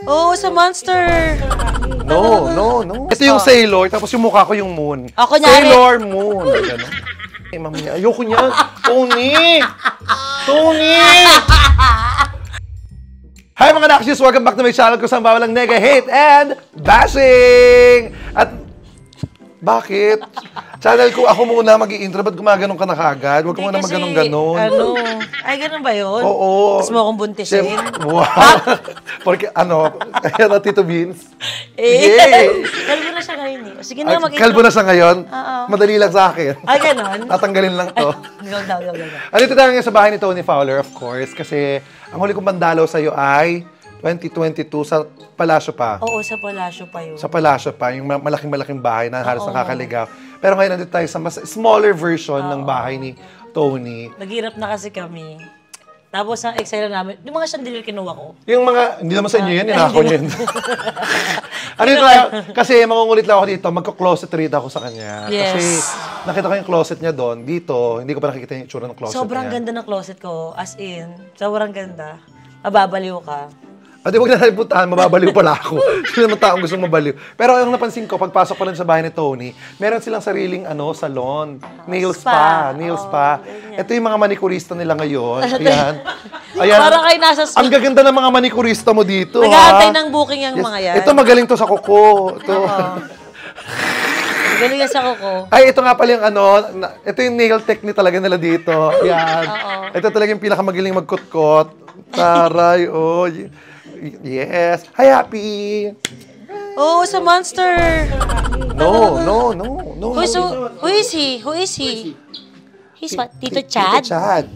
Oo, sa Monster. No. Ito yung Sailor, tapos yung mukha ko yung Moon. Ako nyari. Sailor Moon. Ganun. Eh, mami niya, ayoko niyan. Tony! Hi mga Nakshis! Welcome back to my channel kung saan bawal ang nega, hate, and bashing! At bakit? Channel ko, ako muna mag-i-intro. Ba't gumaganon ka na kagad? Huwag ka muna maganon-ganon. Ano? Ay, ganun ba yun? Oo. Tapos mo akong buntisin? Wow. Porque, kaya na Tito Beans. Eh, kalbo na siya ngayon eh. Sige na, mag-intro. Kalbo na siya ngayon? Oo. Madali lang sa akin. Ay, ganon? Tatanggalin lang to. Go. Andito tayo ngayon sa bahay ni Tony Fowler, of course, kasi ang huli kong bandalaw sa'yo ay 2022 sa Palasyo pa. Oo, sa Palasyo pa yun. Sa Palasyo pa, yung malaking-malaking bahay na halos nakakaligaw. Pero ngayon nandito tayo sa mas smaller version ng bahay ni Tony. Naghirap na kasi kami. Tapos ang excited namin, yung mga chandelier kinuha ko. Yung mga, hindi naman sa inyo yun, inako nyo yun. Ano ito tayo? Kasi mangungulit lang ako dito, magko-closet read ako sa kanya. Yes. Kasi nakita ko yung closet niya doon, dito, hindi ko pa nakikita yung itsura ng closet Sobrang niya. ganda ng closet ko, as in. Sobrang ganda. Mababaliw ka. Ate, huwag na tayo puntahan, mababaliw pala ako. Sino naman taong gustong mabaliw. Pero ang napansin ko, pagpasok ko rin sa bahay ni Tony, meron silang sariling salon, nail spa. Ito yung mga manikurista nila ngayon. Ayan. Parang kayo nasa spa. Ang gaganda ng mga manikurista mo dito, Nag-aantay ng booking yung mga yan. Ito magaling to sa kuko. Ito. Galing yan sa kuko. Ay, ito nga pala yung ito yung nail technique talaga nila dito. Yan. Ito talaga yung pinakamagaling magkutkot. Taray, yes. Hi, Happy! Oo, sa Monster. No. Who is he? He's what? Tito Chad? Tito Chad.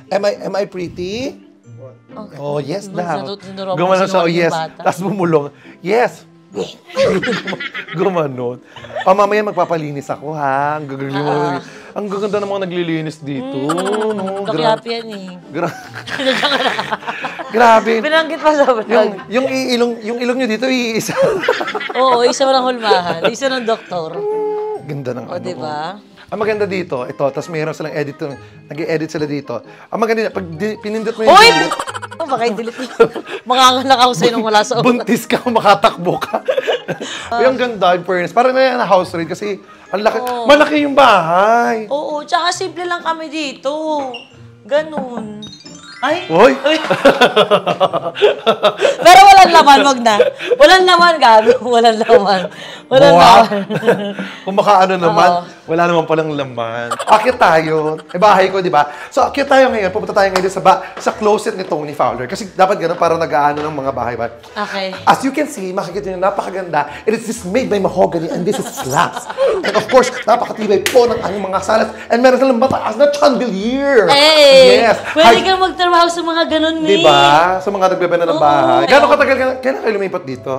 Am I pretty? Okay. Oh, yes daw. Sinuroban Gumanon siya, yung yes. bata. Tapos bumulong, yes. Gumanon. Mamaya magpapalinis ako, ha? Ang gaganda ng mga naglilinis dito. Kakiyapi yan eh. Grabe. Binanggit pa sa vlog. Yung ilong nyo dito, iisa. Oo, isa mo ng hulmahan. Isa ng doktor. Ganda ng O, diba? Ang maganda dito, ito, tapos mayroon silang editor, nag-i-edit sila dito. Ang maganda, pag pinindot mo yung Hoy! Baka i-delete mo. Manganganak ako sa'yo nung wala sa buntis ka, makatakbo ka. Yung ganda, in fairness. Parang na house raid kasi ang laki, malaki yung bahay. Oo, tsaka simple lang kami dito. Ganun. Ay! Hoy! Pero walang laman, wag na. Walang laman, gabi. Walang laman. Kung makaano naman, wala naman palang laman. Akit tayo. Bahay ko, di ba? So, akit tayo ngayon. Pupunta tayo ngayon sa closet ni Tony Fowler. Kasi dapat ganun para nag-aano ng mga bahay ba? Okay. As you can see, makikita nyo, napakaganda. It is just made by mahogany and this is slabs. And of course, napakatibay po ng aming mga salas. And meron silang mataas na chandelier. Hey! Yes. Pwede kang magtrabaho sa mga ganun, Di ba? Sa mga nagbebenta ng bahay. Gano'ng katagal ka? Kailan kayo lumipat dito?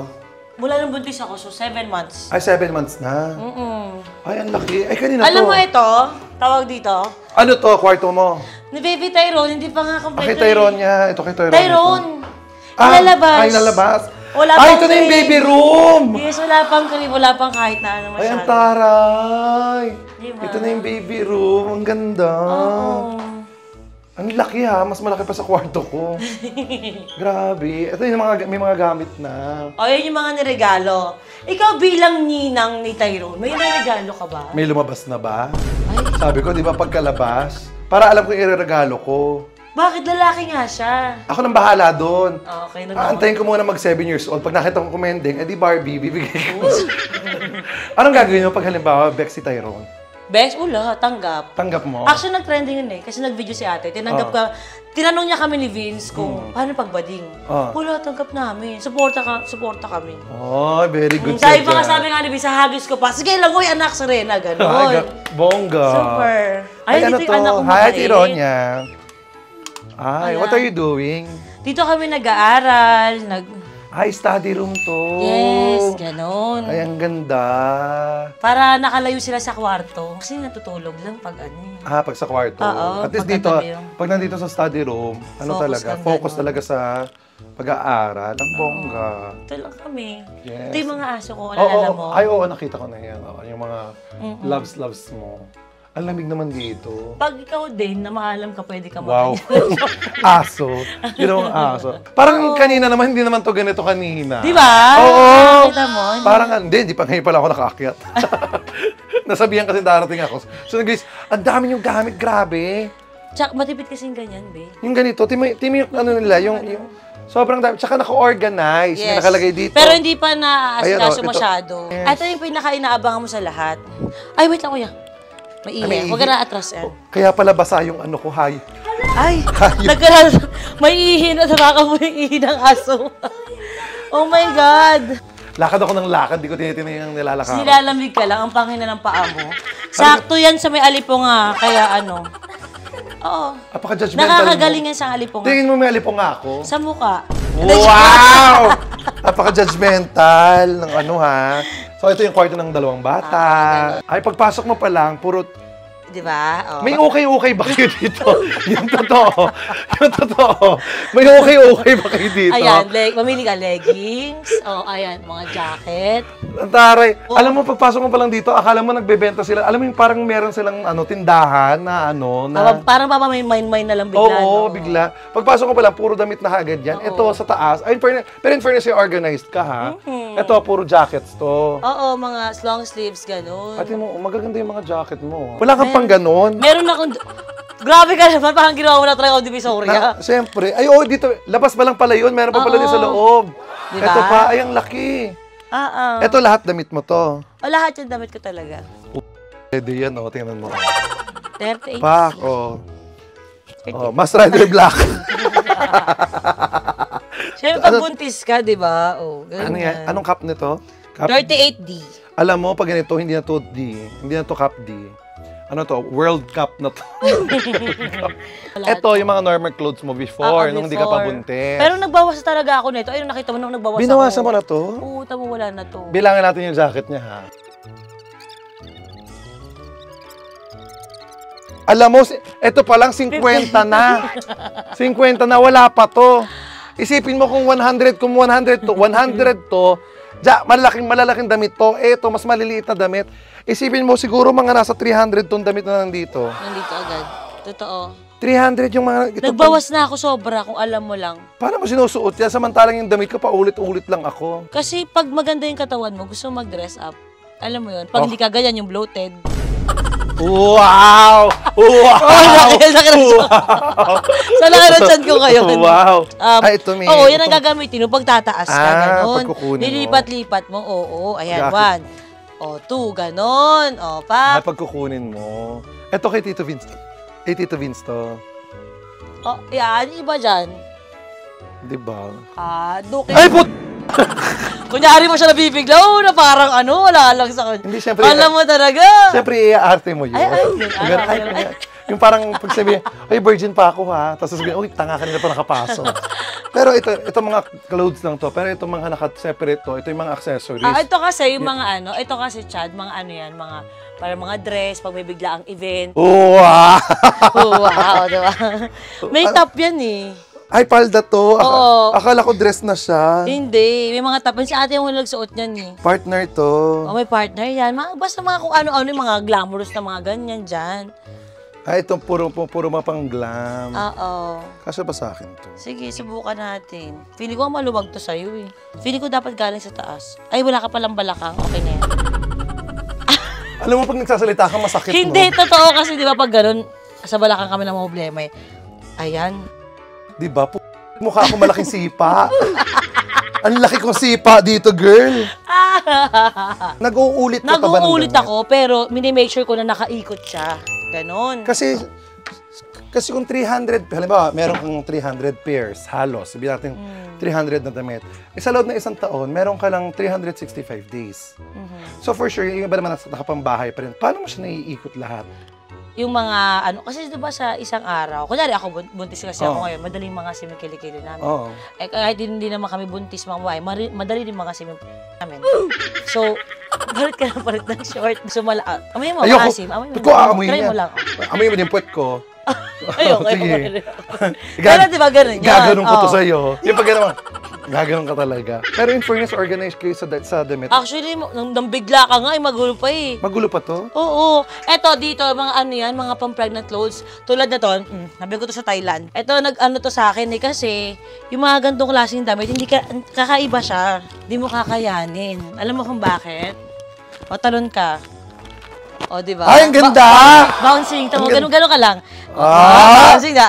Mula nung buntis ako, so 7 months. Ay, 7 months na. Ay, ang laki. Ay, kanina Alam to. mo ito, tawag dito, Ano to, kwarto mo? ni Baby Tyrone, hindi pa nga kompleto. Kay Tyrone niya. Ito kay Tyrone. Tyrone! Ah, Ilalabas. ay, lalabas. Wala Ay, pang ito na yung crib. baby room! Yes, wala pang crib, wala pang kahit na ano Ay, ang masyado. taray! Diba? Ito na yung baby room. Ang ganda. Oo. Ang laki ha. Mas malaki pa sa kwarto ko. Grabe. Ito yung may mga gamit na. O, yun yung mga niregalo. Ikaw bilang ninang ni Tyrone, may niregalo ka ba? May lumabas na ba? Sabi ko, di ba pagkalabas? Para alam ko yung ireregalo ko. Bakit lalaki nga siya? Ako nang bahala doon. Okay, Aantayin ko muna mag 7 years old. Pag nakita ko kumending, edi Barbie, bibigay ko. Anong gagawin mo pag halimbawa, Bex si Tyrone? Best, tanggap. Tanggap mo? Actually, nag-trending yun eh. Kasi nag-video si ate. Tinanggap ka. Tinanong niya kami ni Vince kung paano pagbading. Wala, tanggap namin. Suporta kami. Oh, very good. Sabi nga ni Vince, sa hagis ko pa, sige lang, uy, anak, Serena, gano'n. Ay, bongga. Super. Ay, ano dito to? yung anak ko Hi, mabait. Tironya. Ay, Ayan. what are you doing? Dito kami nag-aaral, Ay, study room to. Yes, gano'n. Ay, ang ganda. Para nakalayo sila sa kwarto. Kasi natutulog lang pag ano eh. Pag sa kwarto. Oo, At least pag dito, katabi yung- pag nandito sa study room, focus talaga sa pag-aaral. Ang bongga. Ito lang kami. Yes. Ito yung mga aso ko, alala mo. Ay, oo, nakita ko na yan. Oo, yung mga loves mo. Ang lamig naman dito. Pag ikaw din, na maalam ka, pwede ka Wow. makanya. Aso. Yun ang aso. Parang kanina naman, hindi naman to ganito kanina. Di ba? Oo. Kita mo? Parang, hindi pa ngayon pala ako nakaakyat. Nasabihan kasi darating ako. So, guys, ang dami yung gamit, grabe. Tsaka matipid kasing ganyan, be. Yung ganito, timo yung ano nila, yung sobrang dami. Tsaka naka-organize. May nakalagay dito. Pero hindi pa na-asikaso Ayan, ito. masyado. Yes. Ito yung pinaka-inaabangan mo sa lahat. Ay, wait lang, kuya. May Huwag ka na atras, yan. Kaya pala basa yung ano ko, hay. Ay, may ihi na. Sabaka mo yung ihi ng aso. Oh my God. Lakad ako ng lakad, di ko tinitinay yung nilalakad. Nilalamig ka lang, ang pangina ng paa mo. Sakto yan sa may alipunga, kaya ano. Oo. Apaka-judgmental Nakakagaling yan sa alipunga. Tingin mo may alipunga ako? Sa mukha. Wow! Napaka-judgmental ng ano ha. So ito yung kwarto ng dalawang bata. Ay, pagpasok mo pa lang, puro... Di ba? Oh. May okay-okay ba kayo dito? Yung totoo. Yung totoo. May okay-okay ba kayo dito? Ayan, mamili ka leggings. Oh, ayan, mga jacket. Ang taray. Alam mo, pagpasok mo pa lang dito, akala mo nagbebenta sila. Alam mo yung parang meron silang tindahan na Parang mine na lang bigla. Oo, no? bigla. Pagpasok ko pa lang, puro damit na agad yan. Ito, sa taas. Ay, pero in fairness, yung organized ka, ha? Ito, puro jackets to. Oo, mga long sleeves, ganun. Ate mo, magaganda yung mga jacket mo. Wala kang pang ganon. Meron akong... Grabe ka naman, parang ginawa mo na talaga ako divisoria. Siyempre. Ay, dito. Labas pa lang pala yun. Meron pa pala din sa loob. Diba? Ito pa. Ay, ang laki. Ito, lahat damit mo to. O, lahat yung damit ko talaga. Pwede yan, oh. Tingnan mo. 38. Pak, oh. Oh, Mas Rider Black. Siyempre, pag buntis ka, di ba? Oh, Ano yan? Anong cup nito? Cup? 38D. Alam mo, pag ganito, hindi na to D. Hindi na to Cup D. Ano to? World Cup na to. Ito, yung mga normal clothes mo before, nung hindi ka pa buntis. Pero nagbawas talaga ako nito. Ayun, nakita mo nung nagbawas Binawasan ako. mo na to? Oo, tamo, wala na to. Bilangin natin yung jacket niya, ha? Alam mo, ito pa lang 50 na. 50 na, wala pa to. Isipin mo kung 100 to, 100 to, malalaking damit to. Ito, mas maliliit na damit. Isipin mo, siguro mga nasa 300 tong damit na nandito. Nandito agad. Totoo. 300 yung mga... Nagbawas na ako sobra, kung alam mo lang. Paano mo sinusuot yan? Samantalang yung damit ko, paulit-ulit lang ako. Kasi pag maganda yung katawan mo, gusto mo mag-dress up. Alam mo yun, pag hindi ka ganyan, yung bloated. Wow! Wow! Sa laki ng tiyan ko ngayon. Wow! Ito may... Oo, yan ang gagamitin mo pag tataas ka, ganon. Pagkukunin mo. Nilipat-lipat mo, oo. Ayan, 1. O, 2, ganon. O, pa. Pagkukunin mo. Ito kay Tito Vince. Kay Tito Vince to. O, yan, iba dyan. Diba? Duke. Ay, put! Kunyari mo siya nabibigla, na parang wala lang sa kanya. Hindi, syempre. Alam mo talaga. Syempre, i-arte mo yun. Ay. Yung parang pag sabihin, ay, virgin pa ako ha. Tapos sabihin, uy, tanga kanina pa nakapasok. Pero ito mga clothes lang to. Pero itong mga naka-separate to, ito yung mga accessories. Ito kasi yung mga ito kasi Chad, mga yan, para mga dress, pag may bigla ang event. Wow! Wow, diba? May top yan eh. Ay, palda to. Oo. Akala ko dress na siya. Hindi. May mga top. Si ate yung nagsuot niyan eh. Partner to. May partner yan. Basta mga kung ano-ano yung mga glamorous na mga ganyan dyan. Ay, ito puro mapang glam. Oo. Kasya ba sa akin to? Sige, subukan natin. Feeling ko maluwag to sa'yo eh. Feeling ko dapat galing sa taas. Ay, wala ka palang balakang. Okay na yan. Alam mo, pag nagsasalita ka, masakit mo. Hindi, totoo kasi di ba pag ganun, sa balakang kami na problema eh. Ayan. Diba? Mukha ako malaking sipa. Ang laki kong sipa dito, girl. Nag-uulit ka pa ba ng Nag-uulit damit? ako, pero minimake sure ko na nakaikot siya. Ganon. Kasi kung 300, halimbawa, meron kang 300 pairs, halos, sabihin natin 300 na damit. Sa loob ng isang taon, meron ka lang 365 days. So for sure, yung iba naman nakapambahay pa rin. Paano mo siya naiikot lahat? Yung mga, kasi diba sa isang araw, kunyari ako, buntis kasi ako ngayon, madaling mga simikilikili namin. Kahit hindi naman kami buntis mga babae, madali din mga namin. So, balit ka na palit ng short. So, amoy mo, maasim. Amoy mo. Try mo lang. Amoy mo din puwet ko. Ayoko. Sige. Pero diba ganun yan? Gaganon ko to sa'yo. Yung pag gano'n, Gaganon ka talaga. Pero in fairness, organized kayo sa damit. Actually, nang bigla ka nga, magulo pa eh. Magulo pa to? Oo. Eto, dito, mga ano yan, mga pang-pregnant clothes. Tulad na to, sabi ko to sa Thailand. Eto, nag-ano to sa akin eh, kasi yung mga gantong klaseng damit, hindi kakaiba siya. Hindi mo kakayanin. Alam mo kung bakit? O, talon ka. O, di ba? Ay, ang ganda! Bouncing. Tamo, ganun ka lang. Bouncing na.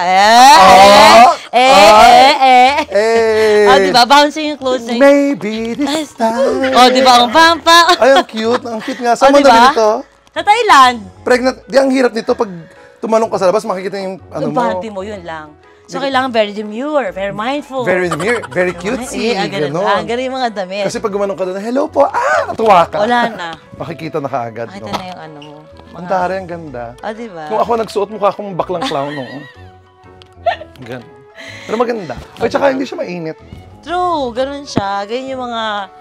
O, di ba? Bouncing yung clothes. Maybe this time. O, di ba? Ang pampa. Ay, ang cute. Ang cute nga. Saan mo diba? nabili ito? Sa Thailand. Pregnant. Di, ang hirap nito pag tumalong ka sa labas, makikita yung ano Yung mo. panty mo, yun lang. So, kailangan very demure, very mindful. Very near, very cutesy. Ganun. Ganun yung mga damit. Kasi pag gumanong ka doon, hello po, natuwa ka. Wala na. Makikita na kaagad. Makita no? na yung ano mo. Ang tari, ang ganda. Diba? Kung ako nagsuot, mukha akong baklang clown, no? Ganun. Pero maganda. At saka hindi siya mainit. True, ganun siya. Ganyan yung mga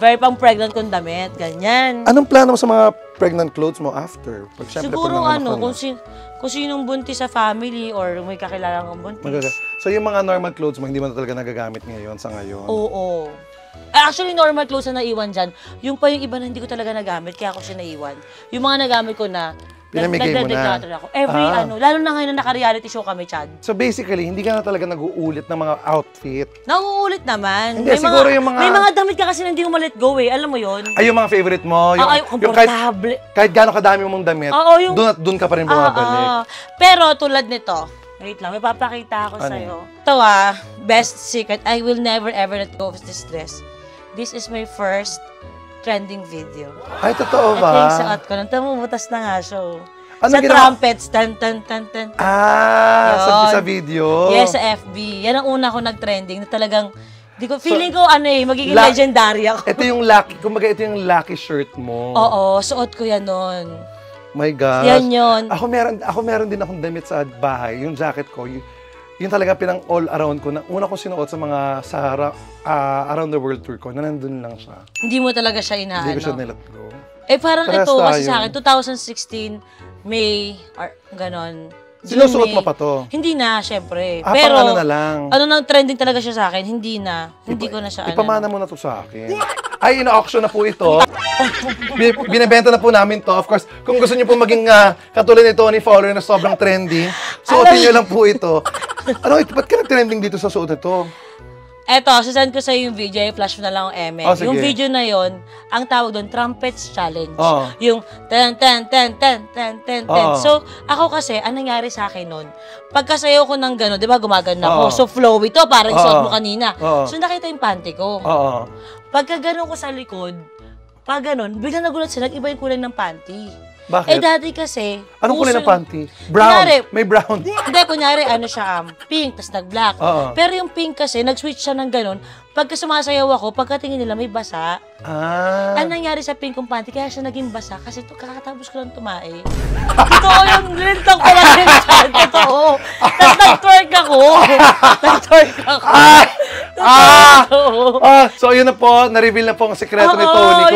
very pang-pregnant kong damit. Ganyan. Anong plano mo sa mga pregnant clothes mo after? Pag, syempre, Siguro pag nanganak kung sinong buntis sa family or may kakilala kang buntis. So yung mga normal clothes mo, hindi mo na talaga nagagamit ngayon sa ngayon? Oo. Actually, normal clothes na naiwan dyan. Yung pa yung iba na hindi ko talaga nagamit, kaya ako siya naiwan. Yung mga nagamit ko na, pinamigay mo na. nagde-declutter ako. Lalo na ngayon na naka-reality show kami, Chad. So basically, hindi ka na talaga nag-uulit ng mga outfit. Nauulit naman. Hindi, siguro yung mga... May mga damit ka kasi na hindi mo let go eh. Alam mo yun? Ay, yung mga favorite mo. Yung komportable. Kahit gaano kadami mong damit, doon ka pa rin bumabalik. Pero tulad nito, wait lang, may papakita ako sa'yo. Ito best secret, I will never ever let go of this dress. This is my first trending video. Ay, totoo ba? Ito yung suot ko. Nang tamumutas na nga siya. Sa trumpets, tan. Sa video? Yes, sa FB. Yan ang una ko nag-trending na talagang, feeling ko magiging legendary ako. Ito yung lucky, kumbaga ito yung lucky shirt mo. Oo, suot ko yan nun. My gosh. Yan yun. Ako meron din akong damit sa bahay, yung jacket ko. Yung talaga pinang all around ko. Una kong sinuot sa mga around the world tour ko, na nandun lang siya. Hindi mo talaga siya inaano? Hindi ko siya nilet go. Parang ito kasi sa akin, 2016, May, or ganon. Sinusuot mo pa to? Hindi na, syempre. Pero, ano na lang? Ano nang trending talaga siya sa akin, hindi na. Hindi ko na siya, ipamana mo na to sa akin. Ay, ina-auction na po ito. Binibenta na po namin to. Of course, kung gusto niyo po maging katulad ni Tony Fowler na sobrang trending, suotin niyo lang po ito. Ano, ba't ka nag-trending dito sa suot ito? Eto, sasend ko sa'yo yung video, i-flash mo na lang ang eme. Yung video na yon, ang tawag doon, Trumpets Challenge. Yung ten. So, ako kasi, anong nangyari sa akin nun? Pagkasayaw ko ng gano'n, di ba, gumagano ako. So, flow ito, parang suot mo kanina. So, nakita yung panty ko. Pagka gano'n ko sa likod, pag gano'n, biglang nagulat sila, iba yung kulay ng panty. Bakit? Dati kasi... Anong kulay ng panty? Brown. Kunyari, may brown. Hindi, kunyari, siya, pink, tas nag-black. Pero yung pink kasi, nag-switch siya ng ganun. Pagka sumasayaw ako, pagkatingin nila, may basa. Ano nangyari sa pink kong panty? Kaya siya naging basa. Kasi kakatapos ko lang tumae. Totoo yung lintang ko lang yun dyan. Totoo. Tapos nag-twerk ako. So, yun na po. Na-reveal na po ang sekreto ni Tony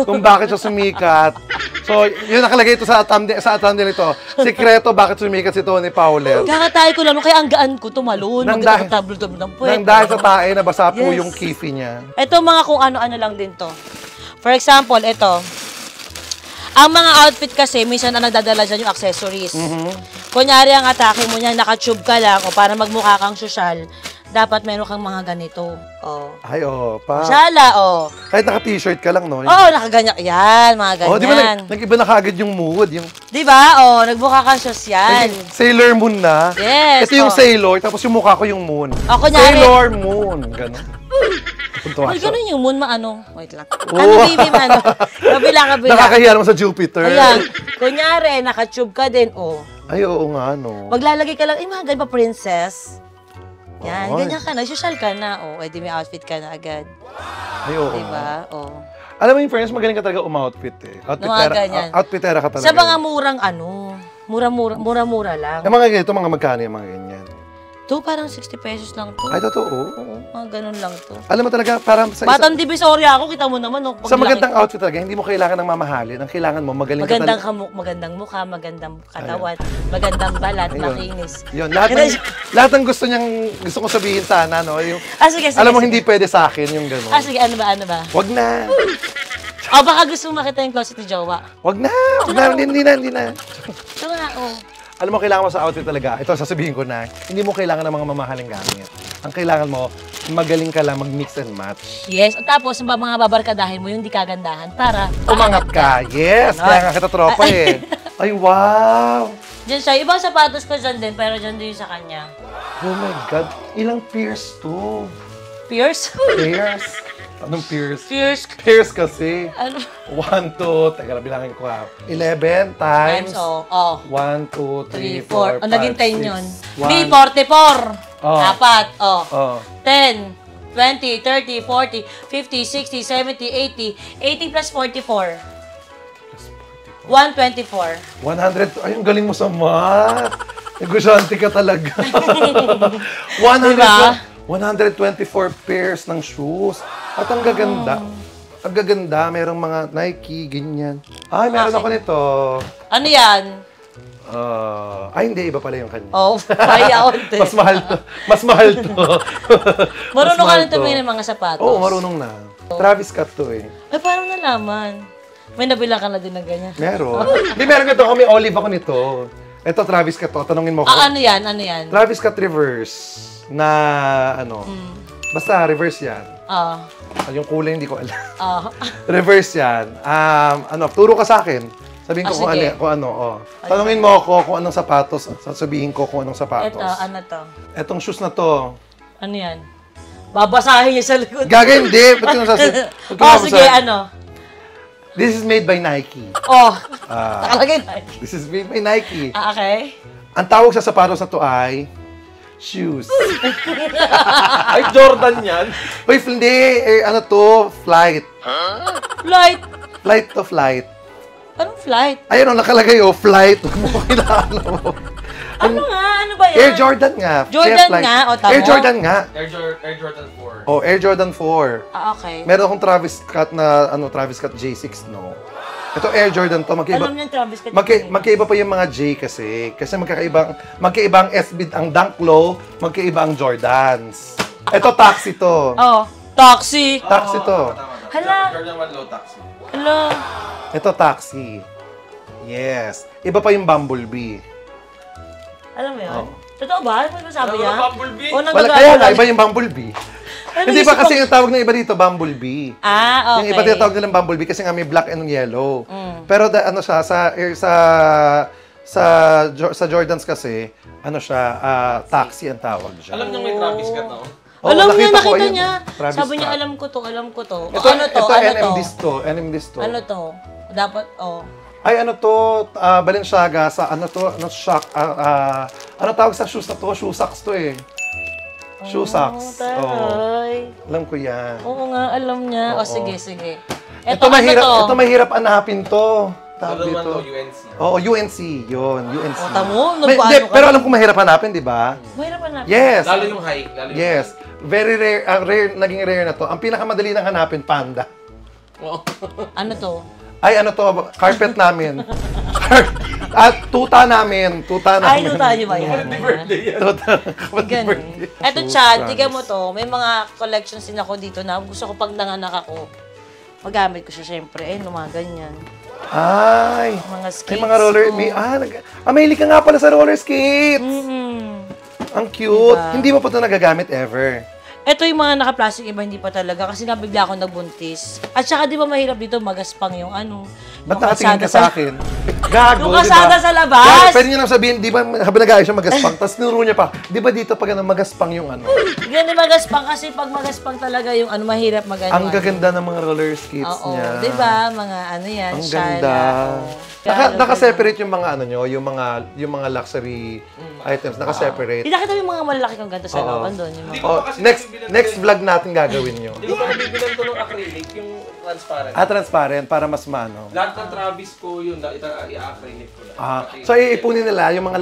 kung bakit siya sumikat. So, yun nakalagay ito sa thumbnail ito. Sekreto bakit sumikat si Tony Fowler. Kakatay ko lang, kaya ang gaan ko tumalon. Nang dahil sa tae na basa po yung kifi niya. Ito mga kung ano-ano lang din to. For example, ito. Ang mga outfit kasi, minsan ang nagdadala dyan yung accessories. Kunyari ang atake mo niya, naka-tube ka lang, o para magmukha kang sosyal, dapat meron kang mga ganito. Ay, pa. Sala, Kahit naka-t-shirt ka lang, no? Nakaganyak. Yan, mga ganyan. Di ba nag-iba na kagad yung mood? Di ba? Nagmukha kang sosyal. Sailor Moon na. Yes. Ito yung Sailor, tapos yung mukha ko yung Moon. Kunyari, Sailor Moon. Ganon. Ganun yung Moon, Wait lang. Baby, Kabila. Nakakahiya naman sa Jupiter. Ayan. Kunyari, naka-tube ka din, Ay, oo nga, no. Maglalagay ka lang, mga ganun pa, princess. Yan, ganyan ka na. Social ka na. Edi may outfit ka na agad. Ay, oo. Diba? Alam mo yung friends, magaling ka talaga umoutfit eh. Outfitera ka talaga. Sa mga murang mura-mura lang. Yung mga ganito, mga magkano yung mga ganyan? Ito, parang 60 pesos lang to. Ay, totoo? Oo, mga ganun lang to. Alam mo talaga, parang sa Batang Divisoria ako, kita mo naman. Oh, sa magandang outfit talaga, hindi mo kailangan ng mamahalin. Ang kailangan mo, magaling ka magandang talaga. magandang mukha, magandang katawan, magandang balat, makinis. Yun, lahat ng gusto ko sabihin sana, no? Yung, Sige, alam mo, hindi pwede sa akin yung gano'n. Sige, ano ba? Wag na. Baka gusto mo makita yung closet ni Jowa. Wag na. Hindi na. Ito nga, Alam mo, kailangan mo sa outfit talaga. Ito, sasabihin ko na, hindi mo kailangan ng mga mamahaling gamit. Ang kailangan mo, magaling ka lang mag-mix and match. Yes. At tapos, yung mga babarkadahin mo, yung di kagandahan para Umangat ka. Yes. Kaya nga kita tropa eh. Ay, wow. Diyan siya. Ibang sapatos ko dyan din, pero dyan din sa kanya. Oh my God. Ilang pairs to? Pierce? Pairs? Anong pairs? Pierce. Pairs kasi. Ano? 1, 2, teka, bilangin ko ha. 11 times. 1, 2, 3, 4, 5, 6, naging 10 yun. 1. B, 44. Oh. Apat. Oh. 10, 20, 30, 40, 50, 60, 70, 80. 80 plus 44. 124. 100. Ay, ang galing mo sa math. Negosyante ka talaga. 100, Diba? 124 pairs ng shoes. At ang gaganda. Ang gaganda. Merong mga Nike, ganyan. Ay, meron ako nito. Ano yan? Ay, hindi. Iba pala yung kanya. Payaw. Mas mahal to. Mas mahal to. Marunong ka rin tumingin ng mga sapatos. Oo, marunong na. Travis Scott to eh. Ay, parang nalaman. May nabilang ka na din ng ganyan. Meron. Hindi, meron ito. May olive ako nito. Ito, Travis Scott to. Tanungin mo ko. Ano yan? Ano yan? Travis Scott reverse. Na, basta reverse yan. Yung kulay hindi ko alam. Reverse yan. Turo ka sa akin. Sabihin ko kung ano. Tanungin mo ako kung anong sapatos. Sasabihin ko kung anong sapatos. Ito, ano to? Etong shoes na to. Ano yan? Babasahin niya sa likod. Gagawin, hindi. Ba't yung nasasabi? Sige, ano? This is made by Nike. Nakalagay Nike. This is made by Nike. Okay. Ang tawag sa sapatos na to ay shoes. Ay, Jordan yan? Uy, hindi. Ano to? Flight. Flight. Flight to flight. Anong flight? Ayun, nakalagay flight. Huwag mo kailangan mo. Ano nga? Ano ba yan? Air Jordan nga. Jordan nga? Tama. Air Jordan nga. Air Jordan 4. Air Jordan 4. Okay. Meron akong Travis Scott na, Travis Scott J6, no? Ito Air Jordan to. Alam niyan, Travis Scott. Magkaiba pa yung mga J kasi. Kasi magkaibang SB ang Dunk Low, magkaiba ang Jordans. Ito, taxi to. Taxi. Taxi to. Hala. Jordan 1 low taxi. Hala. Ito, taxi. Yes. Iba pa yung Bumblebee. Alam mo yun? Totoo ba? Ano ba sabi Alam mo niya? na Bumblebee? Kaya nga, iba yung Bumblebee. Hindi ba kasi yung tawag ng iba dito, Bumblebee. Okay. Yung iba tinatawag nilang Bumblebee kasi nga may black and yellow. Pero siya, sa Jordans kasi, taxi ang tawag siya. Alam niyo may Travis Scott na Alam niya, nakita ko, nakita ayun, niya. Travis Sabi niya, Scott. alam ko to. Ito, Ano to? NMDs to. Ano to? Dapat, Ay, Balenciaga sa, shock, ano tawag sa shoes na to? Shoe socks to eh. Shoe socks. Taray. Alam ko yan. Oo nga, alam niya. Oo. Sige. Ito mahirap hanapin to. Tawag Jordan 1 dito. low, UNC. Oo, UNC. Yun, UNC. Tamo, Pero alam ko mahirap hanapin, di ba? Mahirapan natin. Yes. Lalo yung high. Yes. Very rare, naging rare na to. Ang pinakamadali nang hanapin, panda. Ano to? Ay, carpet namin. At tuta namin. Ay, tuta niyo ba yan? Tuta. Ganun. Eto, Chad, tiga mo to. May mga collections din ako dito na gusto ko pag nanganak ako. Magamit ko siya syempre. Mga ganyan. Ay. Mga skates. May mga roller. Mahilig ka nga pala sa roller skates. Ang cute. Diba? Hindi mo pa ito nagagamit ever. Ito yung mga naka-plastic, iba hindi pa talaga kasi nga bigla ako nagbuntis. At saka di ba mahirap dito magaspang yung Ba't nakatingin ka sa akin? Gago, yung kasada sa labas! Pwede niyo lang sabihin, di ba, habang nag-aayos siya magaspang, tapos nuro niya pa, di ba dito pag magaspang yung Hindi magaspang kasi pag magaspang talaga yung mahirap Ang gaganda ng mga roller skates niya. Di ba? Mga yan, ang ganda. Naka-separate yung mga nyo, yung mga luxury items, naka-separate. Nakita mo yung mga malalaki kong ganito sa looban doon. Next vlog natin gagawin nyo. Hindi ko pa nabibilan to ng acrylic, yung transparent. Transparent para mas mano. Lahat ng Travis ko yun, i-acrylic ko lang. So iipunin nila yung mga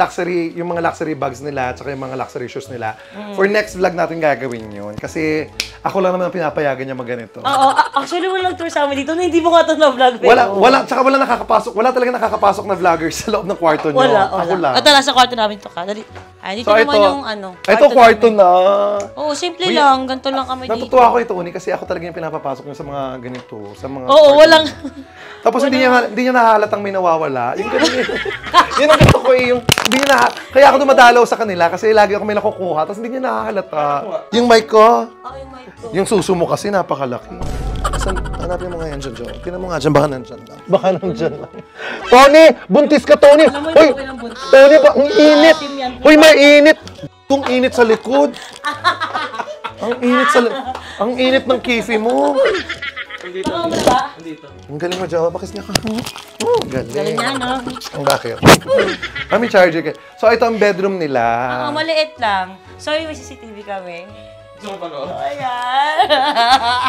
luxury bags nila at yung mga luxury shoes nila. For next vlog natin gagawin yun. Kasi ako lang naman ang pinapayagan niya mag-ganito. Oo, actually walang tour sa amin dito na hindi mo nga ito na-vlog. Tsaka wala nakakapasok. Wala talaga nakakapasok na vloggers sa loob ng kwarto niyo. Wala. Ako lang. Ito lang sa kwarto namin to ka. Dali. Ay, dito So, naman ito, yung Ito kwarto namin. na. Oo, simple lang. Ganito lang kami dito. Natutuwa ako ito, Uni, kasi ako talaga yung pinapapasok niya sa mga ganito. Sa mga Oo, kwarto walang... niya. Tapos hindi niya nahalatang may nawawala. Yung ganun yun. Yun ang gusto ko eh. Kaya ako dumadalaw sa kanila kasi lagi ako may nakukuha. Tapos hindi niya nahahalata. Yung mic ko, Ay, my God. yung suso mo kasi napakalaki. Hanapin mo nga yan dyan, Joe. Tingnan mo nga dyan, baka nandyan lang. Baka nandyan lang. Tony! Buntis ka, Tony! Alam mo, Hoy! okay lang buntis. Tony, ba? Ang init! Team yan. Hoy, mainit! Ang init sa likod. Ang init ng kifi mo. Andito, Ano ba? andito. Ang galing mo, Joe. Bakit niya ka? Galing. Galing niya, no? Ang bakit? May charger ka. So, ito ang bedroom nila. Oo, maliit lang. Sorry, may CCTV kami. Gusto mo pa no? Ayan.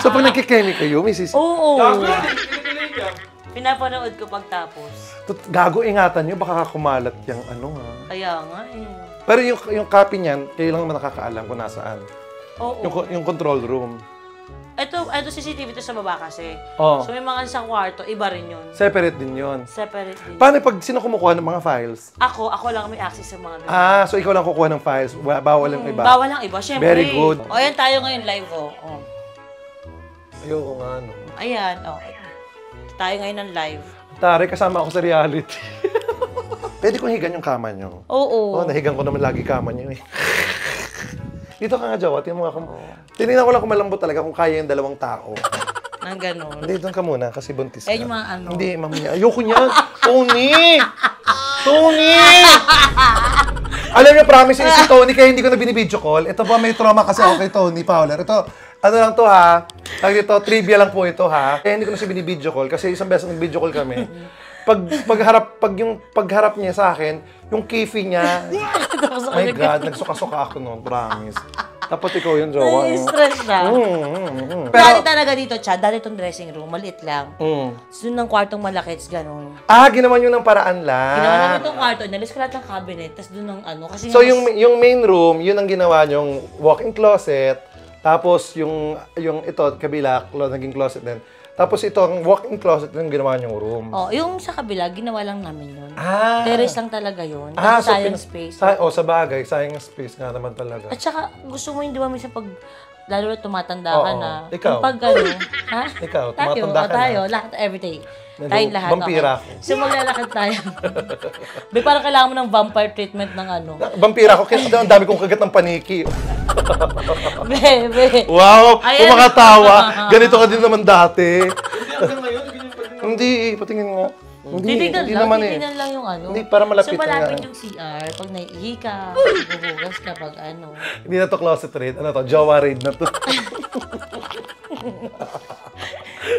So, pag nagkikemi kayo, may Oo. Gago yan, pinipilig ka. Pinapanood ko pagtapos. Gago, ingatan nyo. Baka kumalat yung ano ha. Kaya nga eh. Pero yung copy niyan, kayo lang naman nakakaalam kung nasaan. Oo. Yung control room. Ito CCTV to sa baba kasi. Oh. So may mga sa kwarto, iba rin yun. Separate din yun. Separate din. Paano pag sino kumukuha ng mga files? Ako lang may access sa mga ganun. So ikaw lang kukuha ng files. Bawal ang iba. Bawal lang iba, syempre. Very good. O, ayan tayo ngayon live, oh. Ayoko nga, no. Ayan, oh. Tayo ngayon ng live. Tare, kasama ako sa reality. Pwede kong higan yung kama nyo. Oo. Nahigan ko naman lagi kama nyo eh. Dito ka nga, Jawa. Tingnan mo nga kung... Tinignan ko lang kung malambot talaga kung kaya yung dalawang tao. Nang ganun. Hindi, doon ka muna kasi buntis ka. Ayun yung mga ano. Hindi, mamaya. Ayoko niyan. Tony! Tony! Alam niyo, promise si Tony, kaya hindi ko na binibideo call. Ito ba, may trauma kasi ako kay Tony Fowler. Ito, ano lang to ha. Lagi dito, trivia lang po ito ha. Kaya hindi ko na siya binibideo call kasi isang beses nag-video call kami. Yung pagharap niya sa akin, yung kifi niya, my God, nagsuka-suka ako noon, promise. Dapat ikaw yun, Jowa. Stress na. Dati talaga dito, Chad, dati itong dressing room, maliit lang. Doon ng kwartong malaki, it's ganun. Ginawa nyo ng paraan lang. Ginawa namin itong kwarto, nalis ko lahat ng cabinet, tapos doon ng ano. Kasi So, yung main room, yun ang ginawa nyong walk-in closet. Tapos, yung ito, kabila, naging closet din. Tapos, ito, ang walk-in closet, yung ginawa nyong room. Oh, yung sa kabila, ginawa lang namin yun. Terrace lang talaga yun. So Sayang space. sa bagay, sayang space nga naman talaga. At saka, gusto mo yung di ba minsan pag, lalo na tumatanda ka Oo. na. Ikaw. Yung pag ano, ha? Ikaw, Tayo, tumatanda ka tayo, na. lahat, everyday. Tayong lahat. Vampira okay. So, maglalakad tayo. Be, parang kailangan mo ng vampire treatment ng ano. Vampira ko, kasi ang dami kong kagat ng paniki. Be. Wow! Ayan. Kumakatawa. Ganito ka din naman dati. Hindi, hanggang ngayon, ganyan pa rin. Hindi, patingin nga. Hindi Titignan lang yung ano. Hindi, para malapit so, malapit nga. yung CR. Pag naiihi ka, maghuhugas ka pag ano. Hindi na to closet raid. Ano to? Jowa raid na to.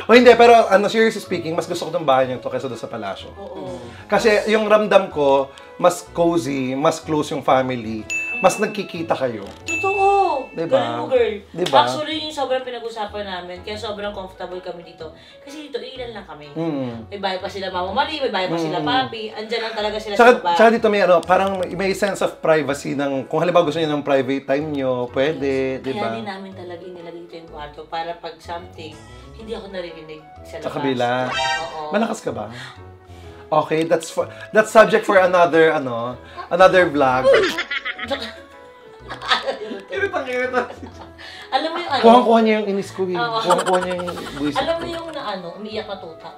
O hindi, pero seriously speaking, mas gusto ko ng bahay niyo to kaysa doon sa palasyo. Oo. Kasi yung ramdam ko, mas cozy, mas close yung family, mas nagkikita kayo. Totoo! Diba? Galing mo, girl. Diba? Actually, yung sobrang pinag-usapan namin, kaya sobrang comfortable kami dito. Kasi dito, ilan lang kami. May bahay pa sila Mama Marie, may bahay pa sila Papi, andyan lang talaga sila sa baba. Tsaka dito may parang may sense of privacy ng, kung halimbawa gusto niyo ng private time niyo, pwede, di ba? Kaya din namin talaga inilagay dito yung kwarto para pag something, hindi ako naririnig sa labas. Sa kabila. Oo. Malakas ka ba? Okay, that's subject for another vlog. Iritang-irita. Alam mo yung ano? Kuhang-kuha niya yung inis ko eh. Oo. Kuhang-kuha niya yung buwisit Alam mo ko. yung na ano, umiiyak na tuta.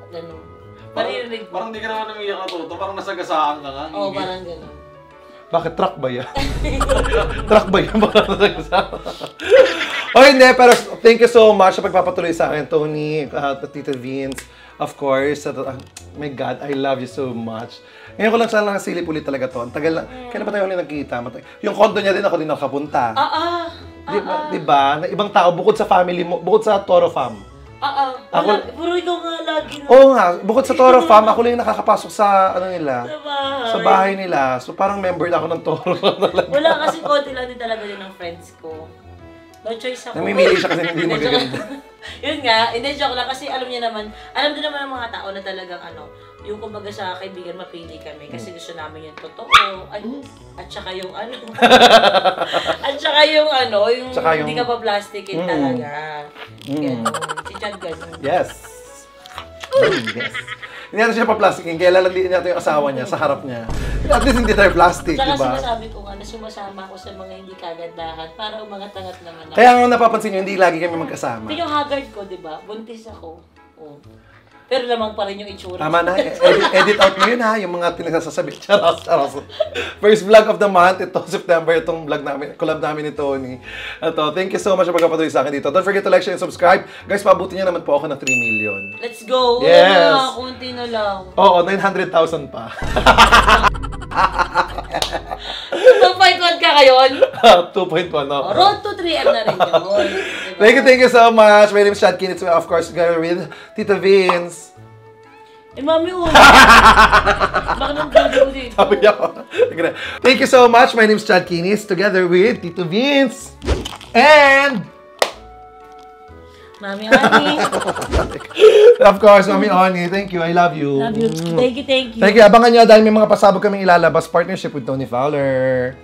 Ganun. Maririnig mo. Parang hindi ka naman umiyak na to. Parang nasagasaan ka nga. Oo, parang ganun. Bakit truck ba yan? Truck ba yan? Baka nasasama. O hindi, pero thank you so much sa pagpapatuloy sa akin, Tony, Tito Vince, of course. My God, I love you so much. Ngayon ko lang sana nakasilip ulit talaga to. Ang tagal na, kailan ba tayo ulit nagkita? Yung condo niya din ako din nakapunta. Di ba? Na ibang tao, bukod sa family mo, bukod sa Toro Fam. Puro ikaw nga lagi. Oo nga, bukod sa Toro Fam, ako lang yung nakakapasok sa ano nila. Sa Sa bahay nila. So parang member na ako ng Toro Fam talaga. Wala kasi konti lang din talaga din ng friends ko. No choice ako. Namimili siya kasi hindi magaganda. Yun nga, hindi joke lang kasi alam din naman ng mga tao na talagang yung kumbaga sa kaibigan mapili kami kasi gusto namin yung totoo. At saka yung at saka yung hindi ka pa plastikin talaga. Ganun. Si Chad ganun. Yes. Yes. Hindi natin siya pa-plastikin, kaya lalandiin natin yung asawa niya sa harap niya. At least hindi tayo plastic, Tsaka diba? sinasabi ko nga na sumasama ako sa mga hindi kagandahan para umangat-angat naman ako. Kaya nga napapansin nyo, hindi lagi kami magkasama. Ito yung haggard ko, di ba? Buntis ako. Oh. Pero lamang pa rin yung itsura. Tama na, edit out mo yun ha, yung mga pinagsasabi. Charos. First vlog of the month, ito September, itong vlog namin, collab namin ni Tony. Ito, thank you so much sa pagpapatuloy sa akin dito. Don't forget to like, share, and subscribe. Guys, pabuti niya naman po ako ng 3 million. Let's go! Yes! Kunti na lang. Oo, 900,000 pa. 2.1 ka ngayon? 2.1, no? Road to 3M na rin yun. Diba? Thank you so much. My name is Chad Kinitz. Of course, together with Tito Vince. Mami, baka nang video dito. Sabi niya ako. Thank you so much. My name is Chad Kinitz. Together with Tito Vince. And... Mami Oni. Of course, Mami Oni. Thank you. I love you. Love you. Thank you. Thank you. Abangan nyo dahil may mga pasabog kaming ilalabas. Partnership with Tony Fowler.